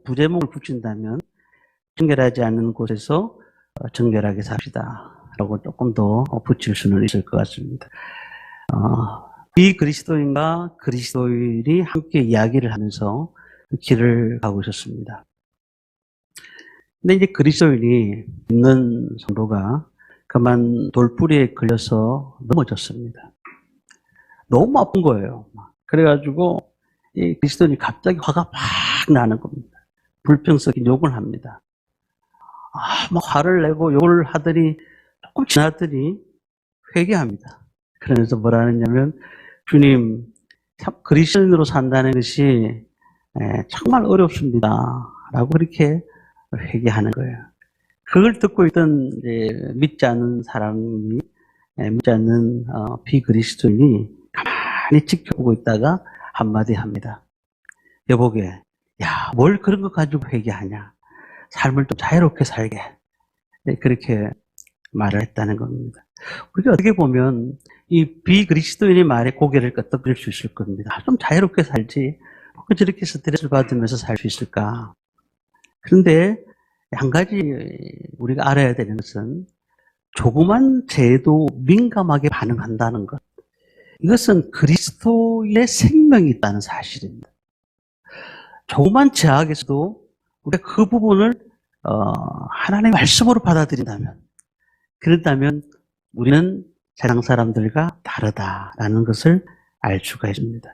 부제목을 붙인다면 정결하지 않는 곳에서 정결하게 삽시다 라고 조금 더 붙일 수는 있을 것 같습니다. 비그리스도인과 그리스도인이 함께 이야기를 하면서 그 길을 가고 있었습니다. 근데 이제 그리스도인이 있는 성도가 그만 돌부리에 걸려서 넘어졌습니다. 너무 아픈 거예요. 그래가지고 이 그리스도인이 갑자기 화가 막 나는 겁니다. 불평스럽게 욕을 합니다. 막 화를 내고 욕을 하더니 조금 지났더니 회개합니다. 그러면서 뭐라 하느냐면, 주님, 참 그리스도인으로 산다는 것이 정말 어렵습니다 라고 그렇게 회개하는 거예요. 그걸 듣고 있던 믿지 않는 사람이, 믿지 않는 비그리스도인이 가만히 지켜보고 있다가 한마디 합니다. 여보게, 야, 뭘 그런 것 가지고 회개하냐. 삶을 좀 자유롭게 살게. 그렇게 말을 했다는 겁니다. 우리가 어떻게 보면 이 비그리스도인의 말에 고개를 끄덕일 수 있을 겁니다. 좀 자유롭게 살지. 왜 저렇게 스트레스를 받으면서 살 수 있을까? 그런데 한 가지 우리가 알아야 되는 것은 조그만 죄에도 민감하게 반응한다는 것. 이것은 그리스도의 생명이 있다는 사실입니다. 조그만 죄악에서도 우리가 그 부분을 하나님의 말씀으로 받아들인다면, 그렇다면 우리는 세상 사람들과 다르다라는 것을 알 수가 있습니다.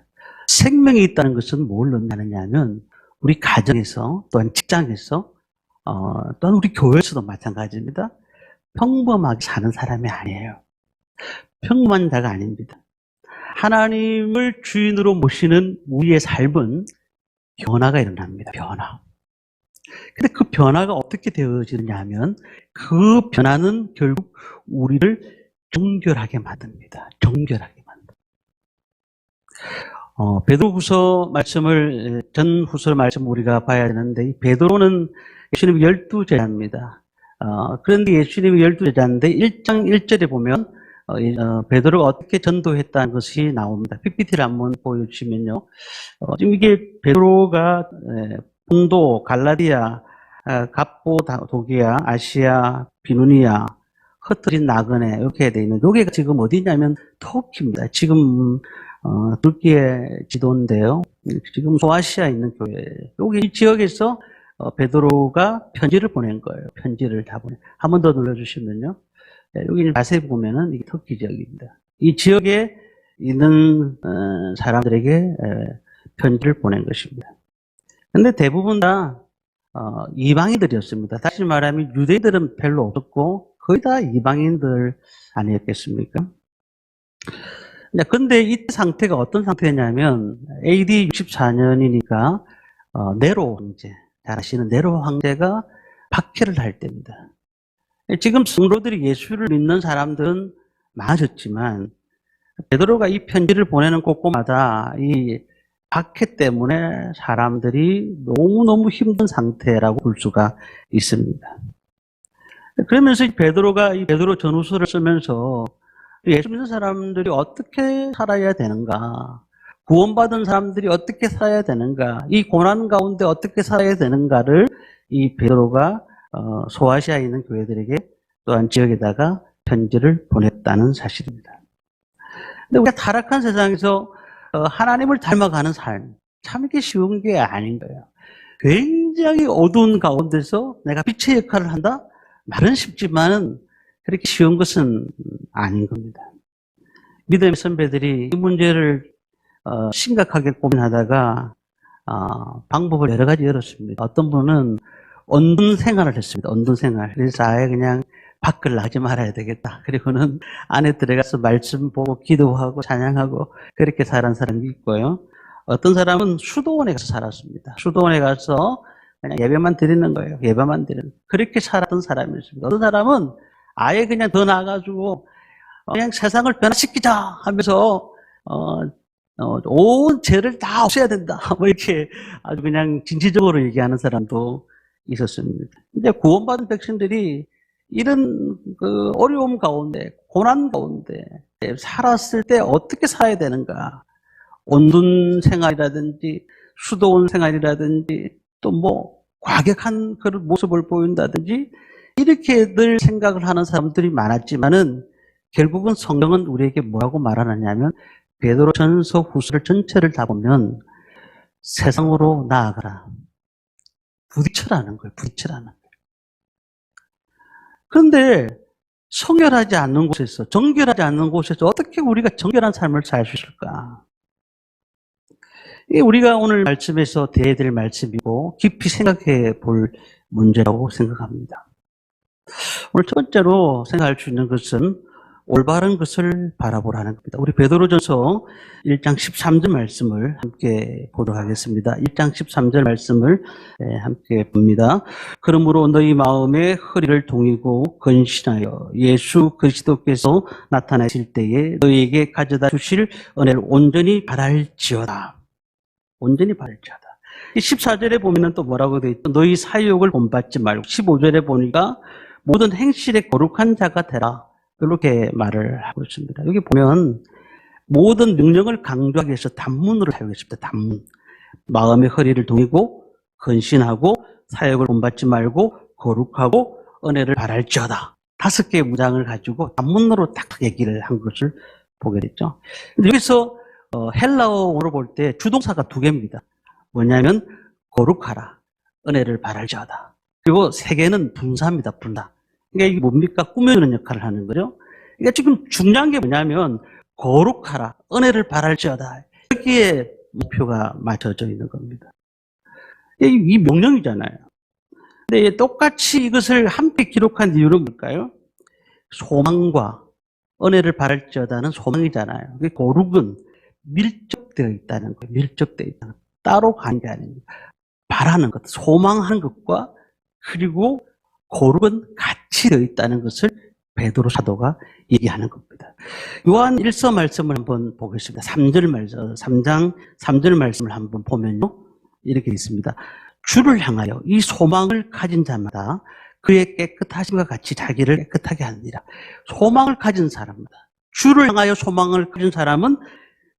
생명이 있다는 것은 뭘 의미하느냐면 우리 가정에서 또한 직장에서 또한 우리 교회에서도 마찬가지입니다. 평범하게 사는 사람이 아니에요. 평범한 자가 아닙니다. 하나님을 주인으로 모시는 우리의 삶은 변화가 일어납니다. 변화. 근데 그 변화가 어떻게 되어지느냐 하면 그 변화는 결국 우리를 정결하게 만듭니다. 정결하게 만듭니다. 베드로후서 말씀을, 전 후서 말씀 우리가 봐야 되는데, 베드로는 예수님의 12제자입니다. 그런데 예수님의 12제자인데 1장 1절에 보면 베드로가 어떻게 전도했다는 것이 나옵니다. PPT를 한번 보여주시면요. 지금 이게 베드로가 본도, 갈라디아, 갑보도기아, 아시아, 비누니아, 흩어진 나그네 이렇게 돼 있는, 여기가 지금 어디냐면 터키입니다. 지금 터키의 지도인데요. 지금 소아시아에 있는 교회, 여기 이 지역에서 베드로가 편지를 보낸 거예요. 편지를 다 보내. 한 번 더 눌러주시면요. 여기 자세히 보면은 이게 터키 지역입니다. 이 지역에 있는 사람들에게 편지를 보낸 것입니다. 근데 대부분 다 이방인들이었습니다. 다시 말하면 유대인들은 별로 없었고 거의 다 이방인들 아니었겠습니까? 근데 이 상태가 어떤 상태냐면 AD 64년이니까 네로 황제, 잘 아시는 네로 황제가 박해를 할 때입니다. 지금 성도들이 예수를 믿는 사람들은 많아졌지만 베드로가 이 편지를 보내는 곳곳마다 이 박해 때문에 사람들이 너무너무 힘든 상태라고 볼 수가 있습니다. 그러면서 베드로가 이 베드로 전후서를 쓰면서 예수 믿는 사람들이 어떻게 살아야 되는가, 구원받은 사람들이 어떻게 살아야 되는가, 이 고난 가운데 어떻게 살아야 되는가를 이 베드로가 소아시아에 있는 교회들에게 또한 지역에다가 편지를 보냈다는 사실입니다. 근데 우리가 타락한 세상에서 하나님을 닮아가는 삶, 참 이게 쉬운 게 아닌 거예요. 굉장히 어두운 가운데서 내가 빛의 역할을 한다? 말은 쉽지만은 그렇게 쉬운 것은 아닌 겁니다. 믿음의 선배들이 이 문제를 심각하게 고민하다가 방법을 여러 가지 열었습니다. 어떤 분은 언둔 생활을 했습니다. 언둔 생활. 그래서 아예 그냥 밖을 나가지 말아야 되겠다. 그리고는 안에 들어가서 말씀 보고 기도하고 찬양하고 그렇게 살은 사람이 있고요. 어떤 사람은 수도원에 가서 살았습니다. 수도원에 가서 그냥 예배만 드리는 거예요. 예배만 드리는. 그렇게 살았던 사람이 있습니다. 어떤 사람은 아예 그냥 더 나아가지고 그냥 세상을 변화시키자 하면서 온 죄를 다 없애야 된다. 뭐 이렇게 아주 그냥 진취적으로 얘기하는 사람도 있었습니다. 이제 구원받은 백성들이 이런 그 어려움 가운데, 고난 가운데 살았을 때 어떻게 살아야 되는가? 온둔 생활이라든지 수도원 생활이라든지 또 뭐 과격한 그런 모습을 보인다든지 이렇게 늘 생각을 하는 사람들이 많았지만은 결국은 성경은 우리에게 뭐라고 말하느냐면 베드로전서 후서를 전체를 다 보면 세상으로 나아가라. 부딪혀라는 거예요. 부딪혀라는 거예요. 그런데 성결하지 않는 곳에서, 정결하지 않는 곳에서 어떻게 우리가 정결한 삶을 살 수 있을까? 이게 우리가 오늘 말씀에서 대해야 될 말씀이고 깊이 생각해 볼 문제라고 생각합니다. 오늘 첫 번째로 생각할 수 있는 것은 올바른 것을 바라보라는 겁니다. 우리 베드로전서 1장 13절 말씀을 함께 보도록 하겠습니다. 1장 13절 말씀을 함께 봅니다. 그러므로 너희 마음의 허리를 동이고 근신하여 예수 그리스도께서 나타나실 때에 너희에게 가져다 주실 은혜를 온전히 바랄지어다. 온전히 바랄지어다. 14절에 보면 또 뭐라고 되어 있죠? 너희 사욕을 본받지 말고 15절에 보니까 모든 행실에 거룩한 자가 되라. 이렇게 말을 하고 있습니다. 여기 보면 모든 능력을 강조하기 위해서 단문으로 사용했습니다. 단문. 마음의 허리를 동이고 근신하고 사역을 본받지 말고 거룩하고 은혜를 바랄지어다. 5개의 문장을 가지고 단문으로 딱 얘기를 한 것을 보게 됐죠. 근데 여기서 헬라어로 볼 때 주동사가 2개입니다. 뭐냐면 거룩하라, 은혜를 바랄지어다. 그리고 3개는 분사입니다. 분사. 그러니까 이게 뭡니까? 꾸며주는 역할을 하는 거죠. 그러니까 지금 중요한 게 뭐냐면 거룩하라, 은혜를 바랄지어다. 여기에 목표가 맞춰져 있는 겁니다. 이 명령이잖아요. 근데 똑같이 이것을 함께 기록한 이유는 뭘까요? 소망과 은혜를 바랄지어다는 소망이잖아요. 거룩은 밀접되어 있다는 거예요. 밀접되어 있다는 거예요. 따로 가는 게 아닙니다. 바라는 것, 소망하는 것과 그리고 거룩은 같이 되어 있다는 것을 베드로 사도가 얘기하는 겁니다. 요한 1서 말씀을 한번 보겠습니다. 3장 3절 말씀을 한번 보면요. 이렇게 있습니다. 주를 향하여 이 소망을 가진 자마다 그의 깨끗하심과 같이 자기를 깨끗하게 하느니라. 소망을 가진 사람마다, 주를 향하여 소망을 가진 사람은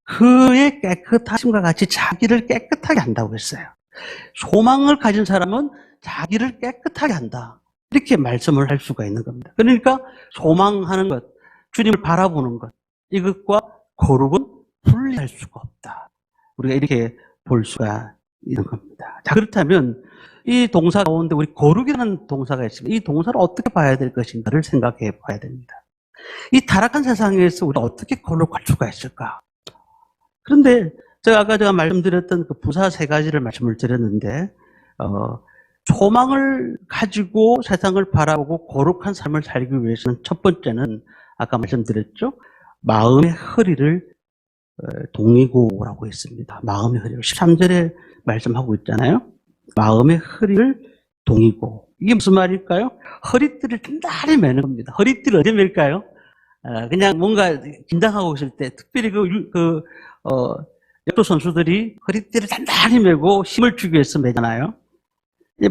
그의 깨끗하심과 같이 자기를 깨끗하게 한다고 했어요. 소망을 가진 사람은 자기를 깨끗하게 한다. 이렇게 말씀을 할 수가 있는 겁니다. 그러니까 소망하는 것, 주님을 바라보는 것, 이것과 거룩은 분리할 수가 없다. 우리가 이렇게 볼 수가 있는 겁니다. 자, 그렇다면 이 동사 가운데 우리 거룩이라는 동사가 있습니다. 이 동사를 어떻게 봐야 될 것인가를 생각해 봐야 됩니다. 이 타락한 세상에서 우리가 어떻게 거룩할 수가 있을까? 그런데 제가 말씀드렸던 그 부사 3가지를 말씀을 드렸는데 소망을 가지고 세상을 바라보고 거룩한 삶을 살기 위해서는 첫 번째는 아까 말씀드렸죠. 마음의 허리를 동이고라고 했습니다. 마음의 허리를 13절에 말씀하고 있잖아요. 마음의 허리를 동이고. 이게 무슨 말일까요? 허리띠를 단단히 매는 겁니다. 허리띠를 어디 맬까요? 그냥 뭔가 긴장하고 있을 때, 특별히 역도 선수들이 허리띠를 단단히 매고 힘을 주기 위해서 매잖아요.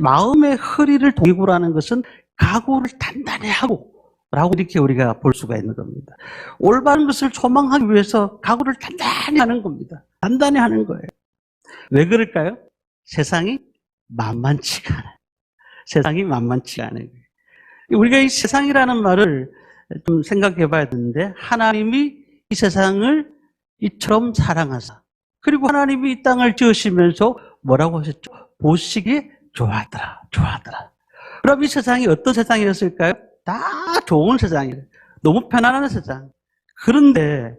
마음의 허리를 동이고라는 것은 각오를 단단히 하고 라고 이렇게 우리가 볼 수가 있는 겁니다. 올바른 것을 소망하기 위해서 각오를 단단히 하는 겁니다. 단단히 하는 거예요. 왜 그럴까요? 세상이 만만치가 않아요. 세상이 만만치가 않아요. 우리가 이 세상이라는 말을 좀 생각해 봐야 되는데, 하나님이 이 세상을 이처럼 사랑하사, 그리고 하나님이 이 땅을 지으시면서 뭐라고 하셨죠? 보시기에 좋아하더라. 그럼 이 세상이 어떤 세상이었을까요? 다 좋은 세상이에요. 너무 편안한 세상. 그런데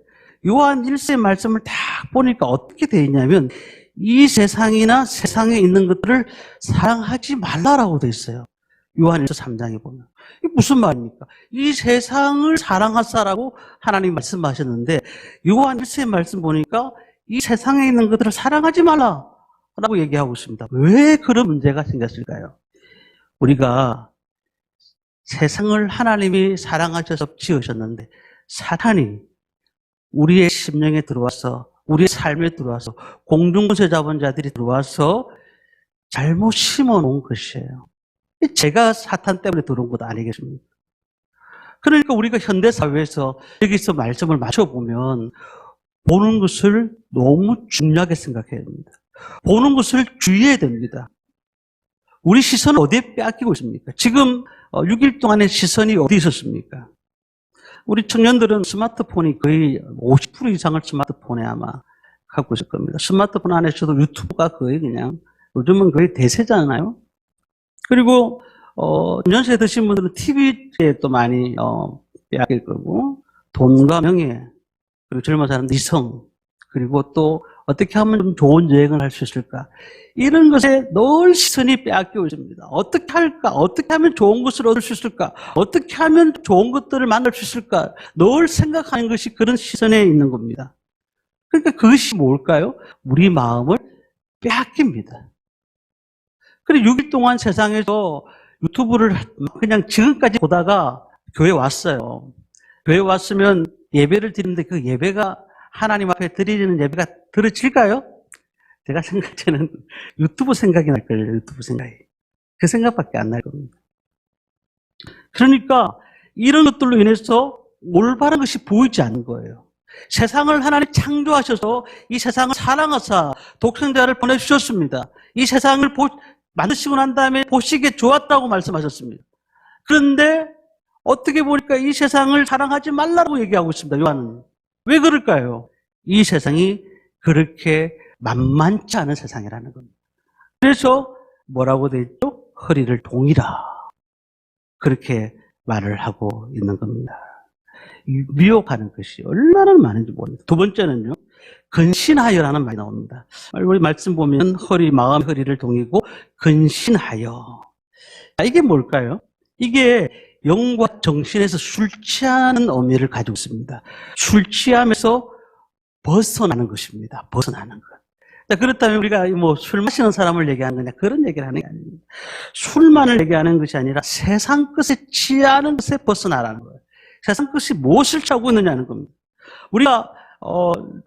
요한 1서의 말씀을 딱 보니까 어떻게 되어 있냐면 이 세상이나 세상에 있는 것들을 사랑하지 말라라고 되어 있어요. 요한 1서 3장에 보면. 이게 무슨 말입니까? 이 세상을 사랑하사라고 하나님 말씀하셨는데 요한 1서의 말씀 보니까 이 세상에 있는 것들을 사랑하지 말라 라고 얘기하고 있습니다. 왜 그런 문제가 생겼을까요? 우리가 세상을 하나님이 사랑하셔서 지으셨는데 사탄이 우리의 심령에 들어와서, 우리의 삶에 들어와서, 공중권세 잡은 자들이 들어와서 잘못 심어놓은 것이에요. 제가 사탄 때문에 들어온 것도 아니겠습니까? 그러니까 우리가 현대사회에서 여기서 말씀을 맞춰보면 보는 것을 너무 중요하게 생각해야 됩니다. 보는 것을 주의해야 됩니다. 우리 시선을 어디에 빼앗기고 있습니까? 지금 6일 동안의 시선이 어디 있었습니까? 우리 청년들은 스마트폰이 거의 50% 이상을 스마트폰에 아마 갖고 있을 겁니다. 스마트폰 안에서도 유튜브가 거의 그냥 요즘은 거의 대세잖아요. 그리고 연세 드신 분들은 TV에 또 많이 빼앗길 거고, 돈과 명예, 그리고 젊은 사람들 이성, 그리고 또 어떻게 하면 좀 좋은 여행을 할 수 있을까, 이런 것에 늘 시선이 빼앗기고 있습니다. 어떻게 할까? 어떻게 하면 좋은 것을 얻을 수 있을까? 어떻게 하면 좋은 것들을 만날 수 있을까? 늘 생각하는 것이 그런 시선에 있는 겁니다. 그러니까 그것이 뭘까요? 우리 마음을 빼앗깁니다. 그리고 6일 동안 세상에서 유튜브를 그냥 지금까지 보다가 교회 왔어요. 교회 왔으면 예배를 드리는데 그 예배가 하나님 앞에 드리는 예배가 들어질까요? 제가 생각할 때는 유튜브 생각이 날 거예요. 유튜브 생각이. 그 생각밖에 안 날 겁니다. 그러니까 이런 것들로 인해서 올바른 것이 보이지 않는 거예요. 세상을 하나님 창조하셔서 이 세상을 사랑하사 독생자를 보내주셨습니다. 이 세상을 만드시고 난 다음에 보시기에 좋았다고 말씀하셨습니다. 그런데 어떻게 보니까 이 세상을 사랑하지 말라고 얘기하고 있습니다. 요한은. 왜 그럴까요? 이 세상이 그렇게 만만치 않은 세상이라는 겁니다. 그래서 뭐라고 되어 있죠? 허리를 동이라. 그렇게 말을 하고 있는 겁니다. 미혹하는 것이 얼마나 많은지 모릅니다. 두 번째는요, 근신하여라는 말이 나옵니다. 우리 말씀 보면 마음의 허리를 동이고 근신하여. 이게 뭘까요? 이게 영과 정신에서 술 취하는 의미를 가지고 있습니다. 술 취함에서 벗어나는 것입니다. 벗어나는 것. 그렇다면 우리가 술 마시는 사람을 얘기하는 거냐, 그런 얘기를 하는 게 아닙니다. 술만을 얘기하는 것이 아니라 세상 것에 취하는 것에 벗어나라는 거예요. 세상 것이 무엇을 취하고 있느냐는 겁니다. 우리가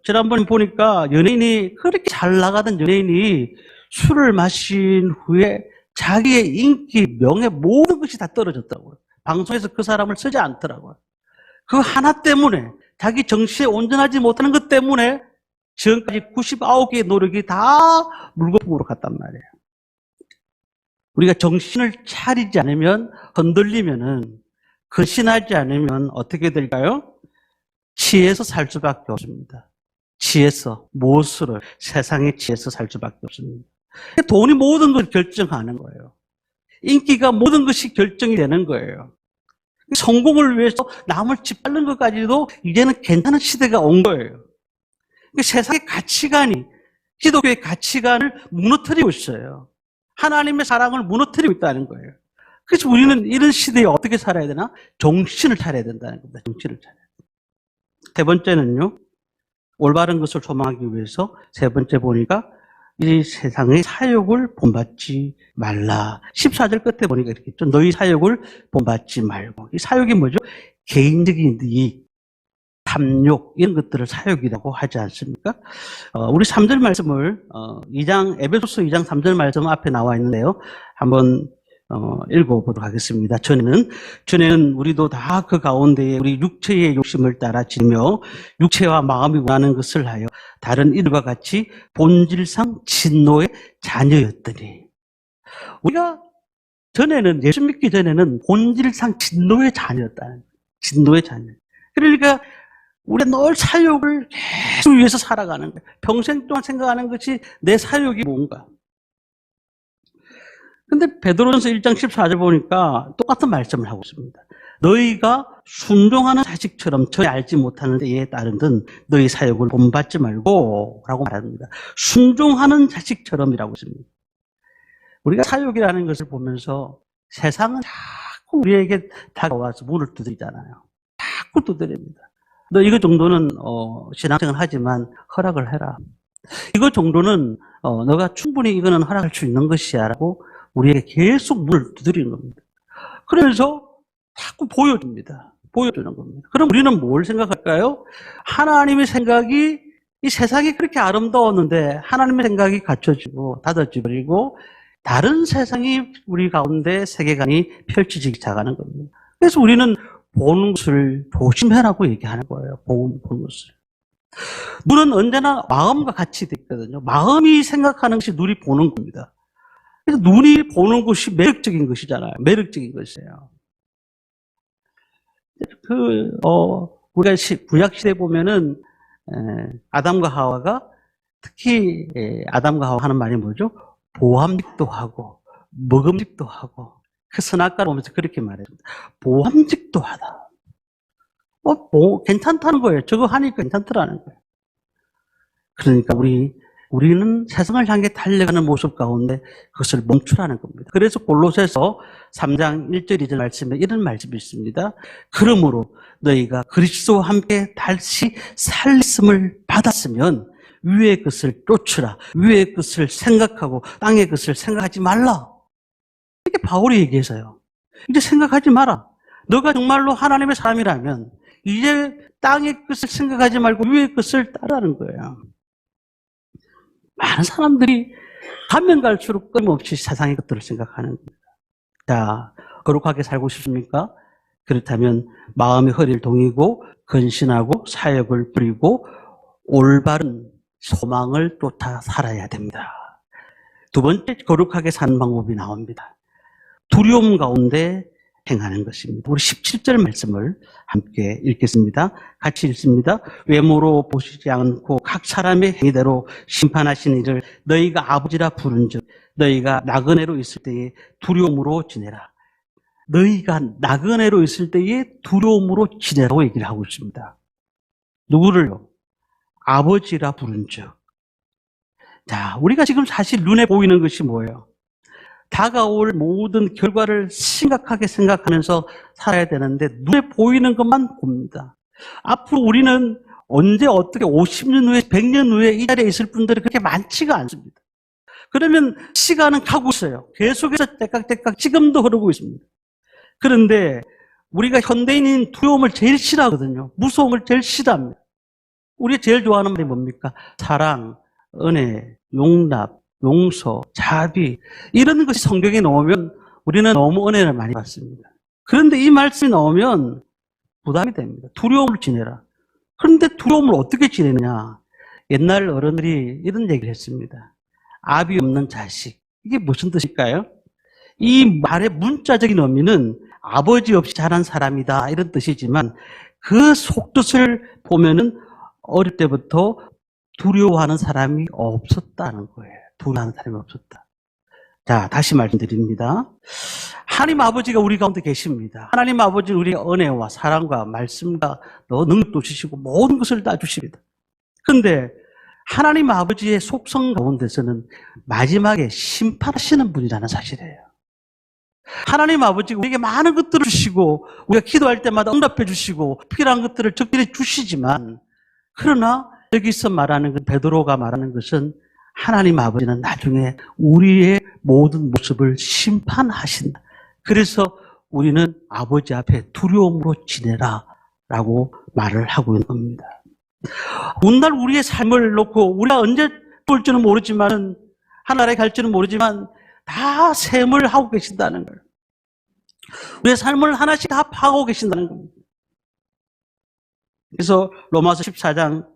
지난번에 보니까 연예인이, 그렇게 잘 나가던 연예인이 술을 마신 후에 자기의 인기, 명예, 모든 것이 다 떨어졌다고요. 방송에서 그 사람을 쓰지 않더라고요. 그 하나 때문에, 자기 정신에 온전하지 못하는 것 때문에 지금까지 99개의 노력이 다 물거품으로 갔단 말이에요. 우리가 정신을 차리지 않으면, 흔들리면은, 근신하지 않으면 어떻게 될까요? 치에서 살 수밖에 없습니다. 치에서, 무엇으로? 세상의 치에서 살 수밖에 없습니다. 돈이 모든 걸 결정하는 거예요. 인기가 모든 것이 결정이 되는 거예요. 성공을 위해서 남을 짓밟는 것까지도 이제는 괜찮은 시대가 온 거예요. 세상의 가치관이, 기독교의 가치관을 무너뜨리고 있어요. 하나님의 사랑을 무너뜨리고 있다는 거예요. 그래서 우리는 이런 시대에 어떻게 살아야 되나? 정신을 차려야 된다는 겁니다. 정신을 차려야 돼요. 세 번째는요, 올바른 것을 소망하기 위해서, 세 번째 보니까 이 세상의 사욕을 본받지 말라. 14절 끝에 보니까 이렇게 있죠. 너희 사욕을 본받지 말고. 이 사욕이 뭐죠? 개인적인 이익, 탐욕, 이런 것들을 사욕이라고 하지 않습니까? 우리 3절 말씀을 에베소서 2장 3절 말씀 앞에 나와 있는데요. 한번 읽어보도록 하겠습니다. 전에는 우리도 다 그 가운데에 우리 육체의 욕심을 따라 지며 육체와 마음이 원하는 것을 하여 다른 이들과 같이 본질상 진노의 자녀였더니. 우리가 전에는, 예수 믿기 전에는 본질상 진노의 자녀였다는 거예요. 진노의 자녀. 그러니까 우리가 늘 사욕을 계속 위해서 살아가는 거예요. 평생 동안 생각하는 것이 내 사욕이 뭔가. 근데 베드로전서 1장 14절 보니까 똑같은 말씀을 하고 있습니다. 너희가 순종하는 자식처럼 전혀 알지 못하는 때에 따른 듯 너희 사욕을 본받지 말고 라고 말합니다. 순종하는 자식처럼이라고 있습니다. 우리가 사욕이라는 것을 보면서 세상은 자꾸 우리에게 다가와서 문을 두드리잖아요. 자꾸 두드립니다. 너 이거 정도는 신앙생활 하지만 허락을 해라. 이거 정도는 너가 충분히 이거는 허락할 수 있는 것이야 라고 우리에게 계속 문을 두드리는 겁니다. 그러면서 자꾸 보여줍니다. 보여주는 겁니다. 그럼 우리는 뭘 생각할까요? 하나님의 생각이, 이 세상이 그렇게 아름다웠는데 하나님의 생각이 갖춰지고 닫아지고 다른 세상이 우리 가운데 세계관이 펼쳐지기 시작하는 겁니다. 그래서 우리는 보는 것을 조심해라고 얘기하는 거예요. 보는 것을. 눈은 언제나 마음과 같이 돼 있거든요. 마음이 생각하는 것이 눈이 보는 겁니다. 그래서 눈이 보는 것이 매력적인 것이잖아요. 매력적인 것이에요. 우리가 구약 시대에 보면은, 아담과 하와가 특히, 아담과 하와 하는 말이 뭐죠? 보암직도 하고, 먹음직도 하고, 그 선악과를 보면서 그렇게 말했습니다. 보암직도 하다. 괜찮다는 거예요. 저거 하니까 괜찮더라는 거예요. 그러니까 우리는 세상을 향해 달려가는 모습 가운데 그것을 멈추라는 겁니다. 그래서 골로새서 3장 1절 2절 말씀에 이런 말씀이 있습니다. 그러므로 너희가 그리스도와 함께 다시 살림을 받았으면 위의 것을 쫓으라. 위의 것을 생각하고 땅의 것을 생각하지 말라. 이렇게 바울이 얘기해서요. 이제 생각하지 마라. 너가 정말로 하나님의 사람이라면 이제 땅의 것을 생각하지 말고 위의 것을 따르라는 거예요. 많은 사람들이 가면 갈수록 끊임없이 세상의 것들을 생각하는 겁니다. 자, 거룩하게 살고 싶습니까? 그렇다면 마음의 허리를 동이고 근신하고 사역을 부리고 올바른 소망을 쫓아 살아야 됩니다. 두 번째, 거룩하게 사는 방법이 나옵니다. 두려움 가운데 행하는 것입니다. 우리 17절 말씀을 함께 읽겠습니다. 같이 읽습니다. 외모로 보시지 않고 각 사람의 행위대로 심판하신 이를 너희가 아버지라 부른즉 너희가 나그네로 있을 때에 두려움으로 지내라. 너희가 나그네로 있을 때에 두려움으로 지내라고 얘기를 하고 있습니다. 누구를요? 아버지라 부른즉. 자, 우리가 지금 사실 눈에 보이는 것이 뭐예요? 다가올 모든 결과를 심각하게 생각하면서 살아야 되는데 눈에 보이는 것만 봅니다. 앞으로 우리는 언제 어떻게 50년 후에 100년 후에 이 자리에 있을 분들이 그렇게 많지가 않습니다. 그러면 시간은 가고 있어요. 계속해서 때깍때깍 지금도 흐르고 있습니다. 그런데 우리가 현대인인 두려움을 제일 싫어하거든요. 무서움을 제일 싫어합니다. 우리가 제일 좋아하는 말이 뭡니까? 사랑, 은혜, 용납, 용서, 자비 이런 것이 성경에 나오면 우리는 너무 은혜를 많이 받습니다. 그런데 이 말씀이 나오면 부담이 됩니다. 두려움을 지내라. 그런데 두려움을 어떻게 지내느냐? 옛날 어른들이 이런 얘기를 했습니다. 아비 없는 자식. 이게 무슨 뜻일까요? 이 말의 문자적인 의미는 아버지 없이 자란 사람이다 이런 뜻이지만 그 속뜻을 보면은 어릴 때부터 두려워하는 사람이 없었다는 거예요. 두려워하는 사람이 없었다. 자, 다시 말씀드립니다. 하나님 아버지가 우리 가운데 계십니다. 하나님 아버지는 우리의 은혜와 사랑과 말씀과 능력도 주시고 모든 것을 다 주십니다. 그런데 하나님 아버지의 속성 가운데서는 마지막에 심판하시는 분이라는 사실이에요. 하나님 아버지가 우리에게 많은 것들을 주시고 우리가 기도할 때마다 응답해 주시고 필요한 것들을 적절히 주시지만 그러나 여기서 말하는 것, 베드로가 말하는 것은 하나님 아버지는 나중에 우리의 모든 모습을 심판하신다. 그래서 우리는 아버지 앞에 두려움으로 지내라 라고 말을 하고 있는 겁니다. 오늘날 우리의 삶을 놓고 우리가 언제 볼지는 모르지만 하나님에 갈지는 모르지만 다 셈을 하고 계신다는 거예요. 우리의 삶을 하나씩 다 파고 계신다는 겁니다. 그래서 로마서 14장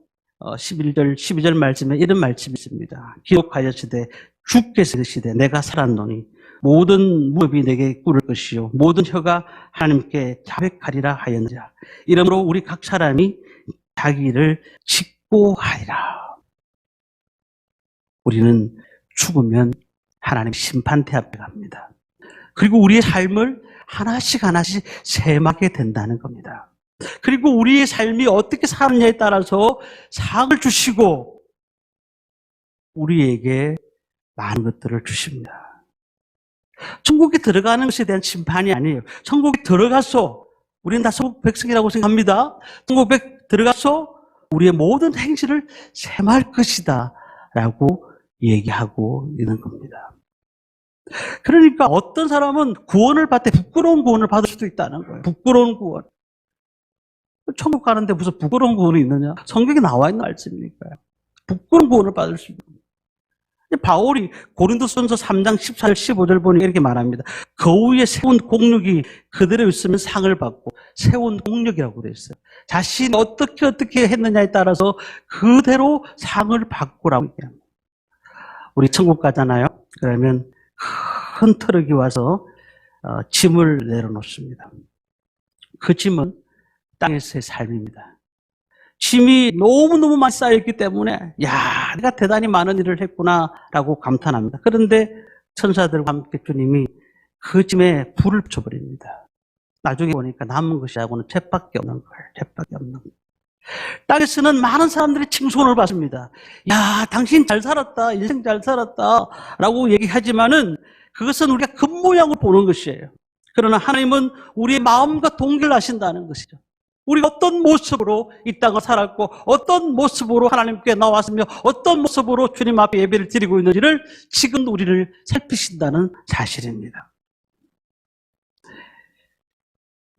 11절, 12절 말씀에 이런 말씀이 있습니다. 기록하였으되 주께서 이르시되 내가 살았노니 모든 무릎이 내게 꿇을 것이요 모든 혀가 하나님께 자백하리라 하였느니라. 이러므로 우리 각 사람이 자기를 직고하리라. 우리는 죽으면 하나님 심판대 앞에 갑니다. 그리고 우리의 삶을 하나씩 하나씩 셈하게 된다는 겁니다. 그리고 우리의 삶이 어떻게 사느냐에 따라서 상을 주시고 우리에게 많은 것들을 주십니다. 천국에 들어가는 것에 대한 심판이 아니에요. 천국에 들어가서 우리는 다 천국 백성이라고 생각합니다. 천국에 들어가서 우리의 모든 행실을 셈할 것이다 라고 얘기하고 있는 겁니다. 그러니까 어떤 사람은 구원을 받되 부끄러운 구원을 받을 수도 있다는 거예요. 부끄러운 구원. 천국 가는데 무슨 부끄러운 구원이 있느냐? 성경에 나와 있는 말씀이니까요. 부끄러운 구원을 받을 수 있는 거예요. 바울이 고린도전서 3장 14절 15절 보니 이렇게 말합니다. 거위에 세운 공력이 그대로 있으면 상을 받고 세운 공력이라고 되어 있어요. 자신이 어떻게 했느냐에 따라서 그대로 상을 받고라고 얘기합니다. 우리 천국 가잖아요. 그러면 큰 트럭이 와서 짐을 내려놓습니다. 그 짐은 땅에서의 삶입니다. 짐이 너무너무 많이 쌓여있기 때문에 야, 내가 대단히 많은 일을 했구나라고 감탄합니다. 그런데 천사들과 함께 주님이 그 짐에 불을 붙여버립니다. 나중에 보니까 남은 것이라고는 쳇밖에 없는 거예요. 쳇밖에 없는 거예요. 땅에서는 많은 사람들이 칭송을 받습니다. 야, 당신 잘 살았다, 인생 잘 살았다 라고 얘기하지만은 그것은 우리가 겉모양을 보는 것이에요. 그러나 하나님은 우리의 마음과 동기를 아신다는 것이죠. 우리가 어떤 모습으로 이 땅을 살았고 어떤 모습으로 하나님께 나왔으며 어떤 모습으로 주님 앞에 예배를 드리고 있는지를 지금 우리를 살피신다는 사실입니다.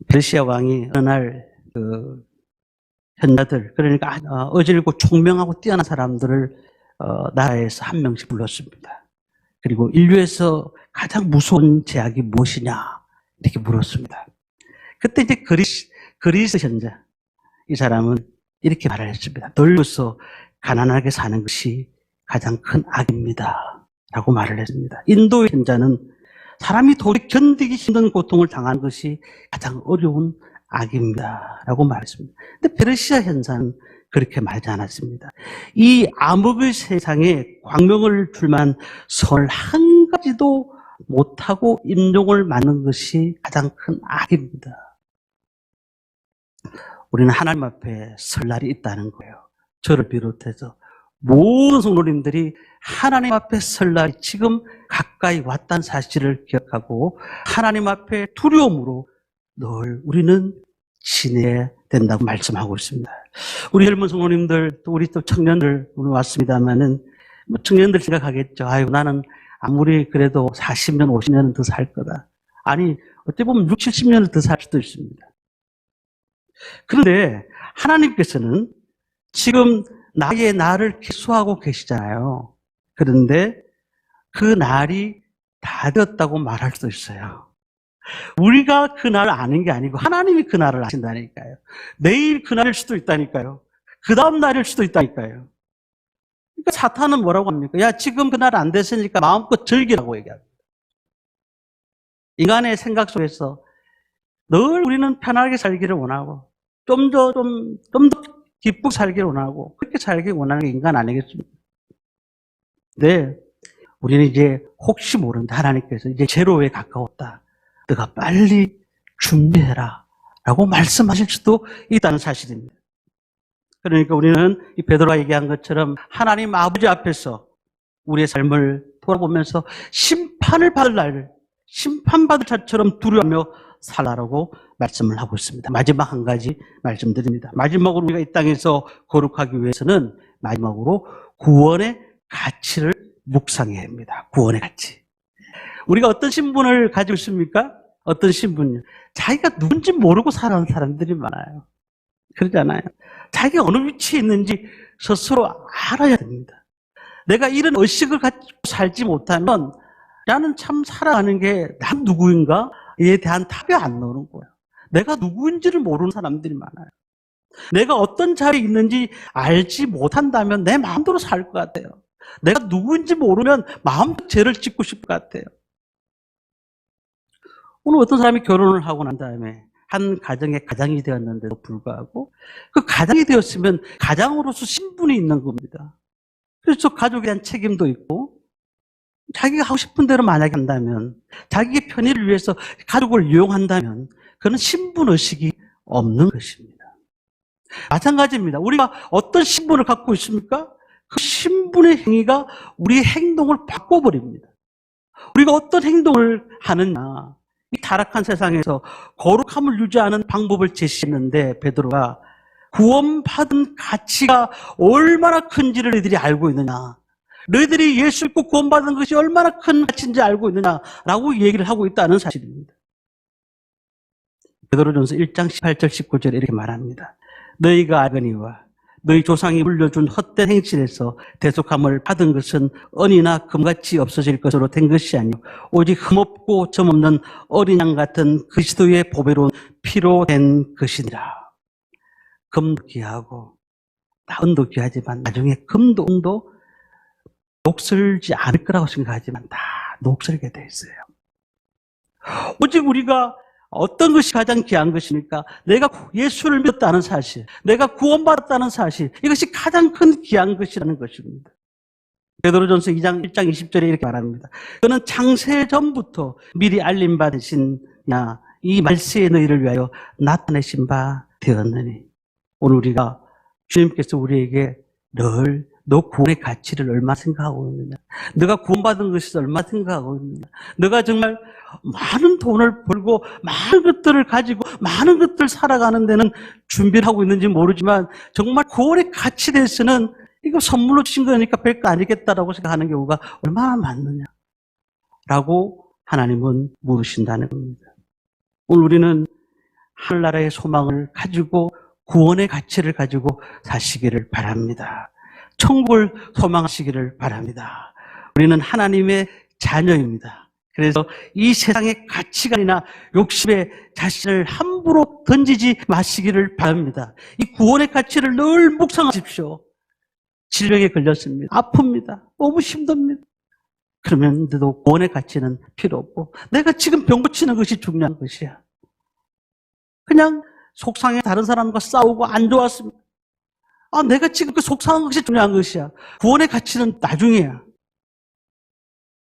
페르시아 왕이 어느 날 현자들, 그러니까 어질고 총명하고 뛰어난 사람들을 나라에서 한 명씩 불렀습니다. 그리고 인류에서 가장 무서운 제약이 무엇이냐 이렇게 물었습니다. 그때 이제 그리스 현자, 이 사람은 이렇게 말을 했습니다. 늙어서 가난하게 사는 것이 가장 큰 악입니다 라고 말을 했습니다. 인도의 현자는 사람이 도저히 견디기 힘든 고통을 당하는 것이 가장 어려운 악입니다 라고 말했습니다. 근데 페르시아 현사는 그렇게 말하지 않았습니다. 이 암흑의 세상에 광명을 줄만 선을 한 가지도 못하고 임종을 맞는 것이 가장 큰 악입니다. 우리는 하나님 앞에 설 날이 있다는 거예요. 저를 비롯해서 모든 성도님들이 하나님 앞에 설 날이 지금 가까이 왔다는 사실을 기억하고 하나님 앞에 두려움으로 늘 우리는 지내야 된다고 말씀하고 있습니다. 우리 젊은 성도님들, 또 우리 또 청년들 오늘 왔습니다만은 뭐 청년들 생각하겠죠. 아유, 나는 아무리 그래도 40년, 50년은 더 살 거다. 아니, 어찌 보면 60, 70년을 더 살 수도 있습니다. 그런데 하나님께서는 지금 나의 날을 기수하고 계시잖아요. 그런데 그 날이 다 되었다고 말할 수도 있어요. 우리가 그 날을 아는 게 아니고 하나님이 그 날을 아신다니까요. 내일 그 날일 수도 있다니까요. 그 다음 날일 수도 있다니까요. 그러니까 사탄은 뭐라고 합니까? 야, 지금 그 날 안 됐으니까 마음껏 즐기라고 얘기합니다. 인간의 생각 속에서 늘 우리는 편하게 살기를 원하고 좀 더 기쁘게 살기를 원하고 그렇게 살기 원하는 게 인간 아니겠습니까? 네, 우리는 이제 혹시 모른다. 하나님께서 이제 제로에 가까웠다. 너가 빨리 준비해라 라고 말씀하실 수도 있다는 사실입니다. 그러니까 우리는 이 베드로가 얘기한 것처럼 하나님 아버지 앞에서 우리의 삶을 돌아보면서 심판을 받을 날, 심판받을 자처럼 두려워하며 살아라고 말씀을 하고 있습니다. 마지막 한 가지 말씀드립니다. 마지막으로 우리가 이 땅에서 거룩하기 위해서는 마지막으로 구원의 가치를 묵상해야 합니다. 구원의 가치. 우리가 어떤 신분을 가지고 있습니까? 어떤 신분이요? 자기가 누군지 모르고 살아가는 사람들이 많아요. 그러잖아요. 자기가 어느 위치에 있는지 스스로 알아야 됩니다. 내가 이런 의식을 가지고 살지 못하면 나는 참 살아가는 게 난 누구인가에 대한 답이 안 나오는 거예요. 내가 누구인지를 모르는 사람들이 많아요. 내가 어떤 자리에 있는지 알지 못한다면 내 마음대로 살 것 같아요. 내가 누구인지 모르면 마음대로 죄를 짓고 싶을 것 같아요. 오늘 어떤 사람이 결혼을 하고 난 다음에 한 가정의 가장이 되었는데도 불구하고 그 가장이 되었으면 가장으로서 신분이 있는 겁니다. 그래서 가족에 대한 책임도 있고 자기가 하고 싶은 대로 만약에 한다면 자기의 편의를 위해서 가족을 이용한다면 그는 신분의식이 없는 것입니다. 마찬가지입니다. 우리가 어떤 신분을 갖고 있습니까? 그 신분의 행위가 우리의 행동을 바꿔버립니다. 우리가 어떤 행동을 하느냐, 이 타락한 세상에서 거룩함을 유지하는 방법을 제시했는데 베드로가 구원받은 가치가 얼마나 큰지를 너희들이 알고 있느냐, 너희들이 예수 믿고 구원받은 것이 얼마나 큰 가치인지 알고 있느냐라고 얘기를 하고 있다는 사실입니다. 베드로전서 1장 18절 19절에 이렇게 말합니다. 너희가 알거니와 너희 조상이 물려준 헛된 행실에서 대속함을 받은 것은 은이나 금같이 없어질 것으로 된 것이 아니요 오직 흠없고 점없는 어린 양 같은 그리스도의 보배로운 피로 된 것이니라. 금도 귀하고 은도 귀하지만 나중에 금도 은도 녹슬지 않을 거라고 생각하지만 다 녹슬게 돼 있어요. 오직 우리가 어떤 것이 가장 귀한 것입니까? 내가 예수를 믿었다는 사실, 내가 구원받았다는 사실, 이것이 가장 큰 귀한 것이라는 것입니다. 베드로전서 2장 1장 20절에 이렇게 말합니다. 그는 창세 전부터 미리 알림받으신 이 말세의 너희를 위하여 나타내신 바 되었느니. 오늘 우리가 주님께서 우리에게 늘 너 구원의 가치를 얼마 생각하고 있느냐, 너가 구원받은 것이 얼마 생각하고 있느냐, 너가 정말 많은 돈을 벌고 많은 것들을 가지고 많은 것들을 살아가는 데는 준비를 하고 있는지 모르지만 정말 구원의 가치에 대해서는 이거 선물로 주신 거니까 별거 아니겠다라고 생각하는 경우가 얼마나 많느냐라고 하나님은 물으신다는 겁니다. 오늘 우리는 하늘나라의 소망을 가지고 구원의 가치를 가지고 사시기를 바랍니다. 천국을 소망하시기를 바랍니다. 우리는 하나님의 자녀입니다. 그래서 이 세상의 가치관이나 욕심에 자신을 함부로 던지지 마시기를 바랍니다. 이 구원의 가치를 늘 묵상하십시오. 질병에 걸렸습니다. 아픕니다. 너무 힘듭니다. 그러면서도 구원의 가치는 필요 없고 내가 지금 병 고치는 것이 중요한 것이야. 그냥 속상해 다른 사람과 싸우고 안 좋았습니다. 내가 지금 그 속상한 것이 중요한 것이야. 구원의 가치는 나중이야.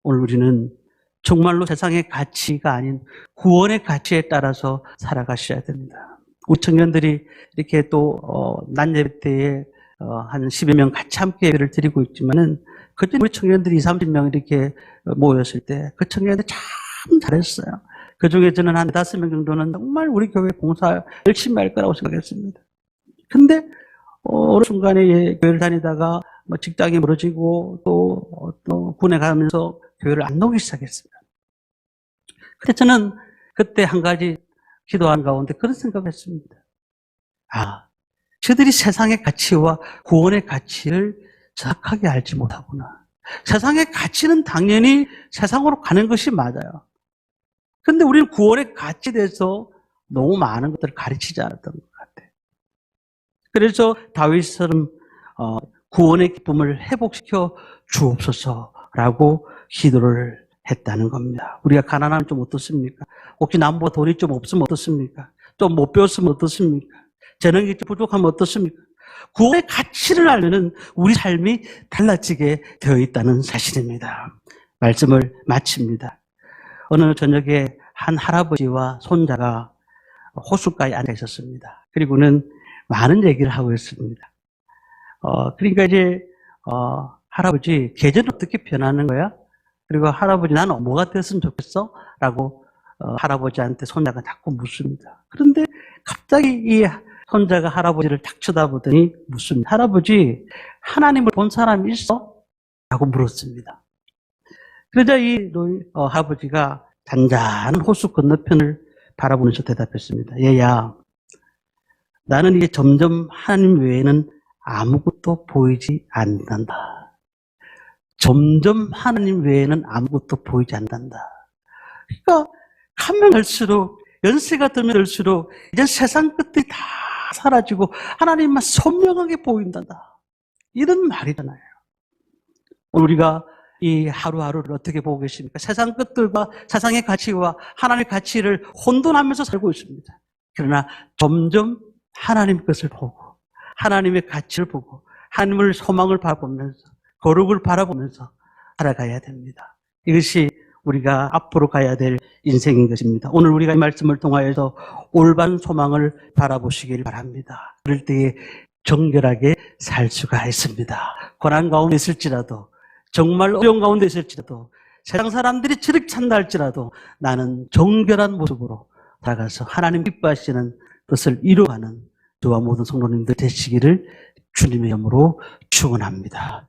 오늘 우리는 정말로 세상의 가치가 아닌 구원의 가치에 따라서 살아가셔야 됩니다. 우리 청년들이 이렇게 또 낮 예배 때에 한 10여 명 같이 함께 예배를 드리고 있지만은 그때 우리 청년들이 20, 30명 이렇게 모였을 때 그 청년들이 참 잘했어요. 그 중에 저는 한 5명 정도는 정말 우리 교회 봉사 열심히 할 거라고 생각했습니다. 근데 어느 순간에 교회를 다니다가 직장이 멀어지고 또 군에 가면서 교회를 안 나오기 시작했습니다. 근데 저는 그때 한 가지 기도한 가운데 그런 생각을 했습니다. 저들이 세상의 가치와 구원의 가치를 정확하게 알지 못하구나. 세상의 가치는 당연히 세상으로 가는 것이 맞아요. 근데 우리는 구원의 가치에 대해서 너무 많은 것들을 가르치지 않았던 것 같아요. 그래서 다윗처럼 구원의 기쁨을 회복시켜 주옵소서라고 기도를 했다는 겁니다. 우리가 가난하면 좀 어떻습니까? 혹시 남보다 돈이 좀 없으면 어떻습니까? 좀 못 배웠으면 어떻습니까? 재능이 좀 부족하면 어떻습니까? 구원의 가치를 알면 우리 삶이 달라지게 되어 있다는 사실입니다. 말씀을 마칩니다. 어느 저녁에 한 할아버지와 손자가 호숫가에 앉아 있었습니다. 그리고는 많은 얘기를 하고 있습니다. 그러니까 이제 할아버지 계절은 어떻게 변하는 거야? 그리고 할아버지 나는 뭐가 됐으면 좋겠어? 라고 할아버지한테 손자가 자꾸 묻습니다. 그런데 갑자기 이 손자가 할아버지를 딱 쳐다보더니 묻습니다. 할아버지, 하나님을 본 사람이 있어? 라고 물었습니다. 그러자 이 할아버지가 잔잔한 호수 건너편을 바라보면서 대답했습니다. 얘야, 나는 이제 점점 하나님 외에는 아무것도 보이지 않는다. 점점 하나님 외에는 아무것도 보이지 않는다. 그러니까 가면 갈수록, 연세가 들면 들수록 이제 세상 끝이 다 사라지고 하나님만 선명하게 보인단다. 이런 말이잖아요. 우리가 이 하루하루를 어떻게 보고 계십니까? 세상 끝들과 세상의 가치와 하나님의 가치를 혼돈하면서 살고 있습니다. 그러나 점점 하나님 것을 보고 하나님의 가치를 보고 하나님을 소망을 바라보면서 거룩을 바라보면서 살아가야 됩니다. 이것이 우리가 앞으로 가야 될 인생인 것입니다. 오늘 우리가 이 말씀을 통하여서 올바른 소망을 바라보시길 바랍니다. 그럴 때에 정결하게 살 수가 있습니다. 고난 가운데 있을지라도, 정말 어려운 가운데 있을지라도, 세상 사람들이 저렇게 찬다 할지라도 나는 정결한 모습으로 나가서 하나님 기뻐하시는 것을 이루어가는 저와 모든 성도님들 되시기를 주님의 이름으로 축원합니다.